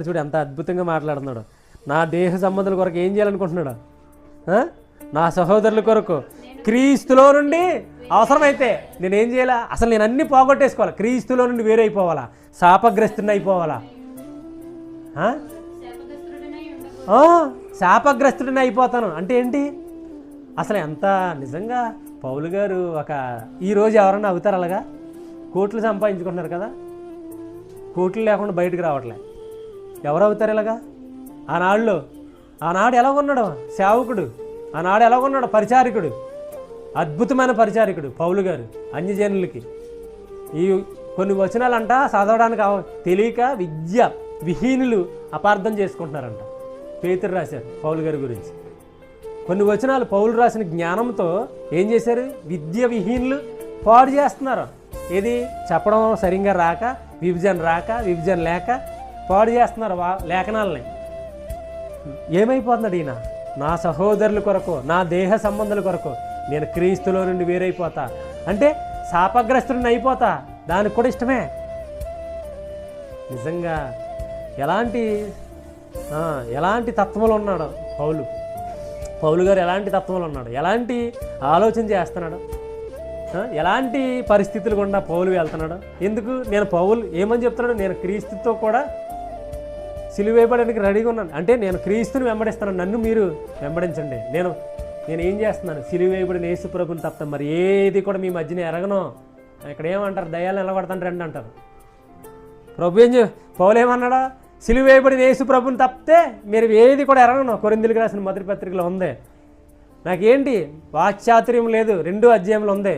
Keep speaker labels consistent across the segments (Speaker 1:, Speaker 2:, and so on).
Speaker 1: చూడు ఎంత అద్భుతంగా మాట్లాడుతున్నాడు. నా దేహ సంబంధాల కొరకు ఏం చేయాలనుకుంటున్నాడు? నా సహోదరుల కొరకు క్రీస్తులో నుండి అవసరమైతే నేనేం చేయాలా? అసలు నేను అన్నీ పోగొట్టేసుకోవాలి. క్రీస్తులో నుండి వేరైపోవాలా? శాపగ్రస్తుని అయిపోవాలా? శాపగ్రస్తుడిని అయిపోతాను అంటే ఏంటి? అసలు ఎంత నిజంగా పౌలు గారు ఈరోజు ఎవరన్నా అవుతారు అలాగా? కోట్లు సంపాదించుకుంటున్నారు కదా, కోట్లు లేకుండా బయటకు రావట్లే. ఎవరు అవుతారు ఇలాగా? ఆనాడు ఎలాగొన్నాడు సేవకుడు, ఆనాడు ఎలాగొన్నాడు పరిచారికుడు, అద్భుతమైన పరిచారికుడు పౌలు గారు. అన్యజనులకి ఈ కొన్ని వచనాలంట చదవడానికి తెలియక విద్య విహీనులు అపార్థం చేసుకుంటున్నారంట. పేతురు రాశారు పౌలు గారి గురించి కొన్ని వచనాలు. పౌలు రాసిన జ్ఞానంతో ఏం చేశారు? విద్య విహీనులు పాడు చేస్తున్నారు. ఏది చెప్పడం సరిగ్గా రాక, విభజన లేక పాడు చేస్తున్నారు లేఖనాలని. ఏమైపోతున్నాడు ఈయన? నా సహోదరుల కొరకు, నా దేహ సంబంధాల కొరకు నేను క్రీస్తులో నుండి వేరైపోతా అంటే శాపగ్రస్తుడిని అయిపోతా. దానికి కూడా ఇష్టమే. నిజంగా ఎలాంటి తత్వంలో ఉన్నాడు పౌలు గారు, ఎలాంటి తత్వంలో ఉన్నాడు, ఎలాంటి ఆలోచన చేస్తున్నాడు, ఎలాంటి పరిస్థితులు గుండా పౌలు వెళ్తున్నాడు. ఎందుకు పౌలు ఏమని చెప్తున్నాడు? నేను క్రీస్తుతో కూడా సిలువ వేయబడడానికి రెడీగా ఉన్నాను అంటే నేను క్రీస్తుని వెంబడిస్తున్నాను, నన్ను మీరు వెంబడించండి. నేను ఏం చేస్తున్నాను? సిలువ వేయబడిన యేసు ప్రభుని తప్ప మరి ఏది కూడా మీ మధ్యన ఎరగను. ఇక్కడ ఏమంటారు? దయ్యాలు నిలబడతాను రండి అంటారు. పౌలు ఏమన్నాడా? సిలువ వేయబడిన యేసు ప్రభుని తప్పితే మీరు ఏది కూడా ఎరగను. కొరింథీయులకు రాసిన మొదటి పత్రికలో ఉంది. నాకేంటి వాక్చాతుర్యం లేదు, 2వ అధ్యాయంలో ఉంది.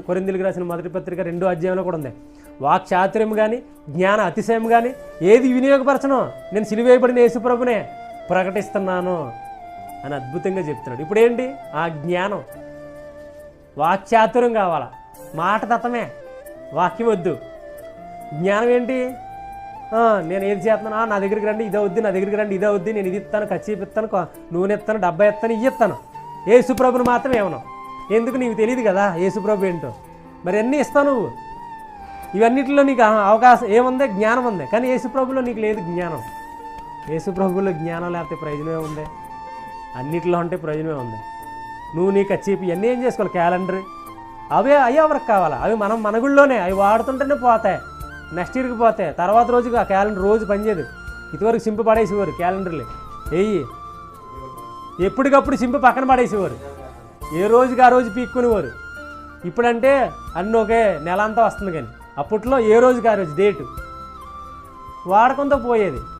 Speaker 1: కొరింథీయులకు రాసిన మొదటి పత్రిక 2వ అధ్యాయంలో కూడా ఉంది. వాక్చాతుర్యం కానీ జ్ఞాన అతిశయం కానీ ఏది వినియోగపరచను. నేను సిలువ వేయబడిన యేసు ప్రభునే ప్రకటిస్తున్నాను అని అద్భుతంగా చెప్తున్నాడు. ఇప్పుడు ఏంటి? ఆ జ్ఞానం వాక్చాతుర్యం కావాలా? మాట తత్వమే, వాక్యం వద్దు. జ్ఞానం ఏంటి? నేను ఏది చేస్తున్నాను? నా దగ్గరికి రండి ఇదే వద్దు, నా దగ్గరికి రండి ఇదే వద్దు, నేను ఇది ఇస్తాను, కచ్చిపు ఇస్తాను, నూనె ఇస్తాను, డబ్బా ఇస్తాను, ఇవి ఇస్తాను. యేసుప్రభుని మాత్రం ఏమను. ఎందుకు? నీకు తెలియదు కదా యేసుప్రభు ఏంటో. మరి అన్నీ ఇస్తావు నువ్వు. ఇవన్నిటిలో నీకు అవకాశం ఏముంది? జ్ఞానం ఉంది. కానీ యేసుప్రభులో నీకు లేదు జ్ఞానం. యేసుప్రభులో జ్ఞానం లేకపోతే ప్రయోజనమే ఉంది. అన్నిటిలో ఉంటే ప్రయోజనమే ఉంది. నువ్వు నీ కచ్చిపు ఇవన్నీ ఏం చేసుకోవాలి? క్యాలెండర్ అవే ఎవరికి కావాలా? అవి మన గుళ్ళోనే అవి వాడుతుంటేనే పోతాయి, నెక్స్ట్ ఇయర్కి పోతాయి. తర్వాత రోజుకి ఆ క్యాలెండర్ రోజు పనిచేయదు. ఇదివరకు సింపు పడేసేవారు క్యాలెండర్లు ఎప్పటికప్పుడు సింపు పక్కన పడేసేవారు, ఏ రోజుకి ఆ రోజు పీక్కునేవారు. ఇప్పుడంటే అన్నీ ఒకే నెల అంతా వస్తుంది. కానీ అప్పట్లో ఏ రోజుకి ఆ రోజు డేటు వాడకంతో పోయేది.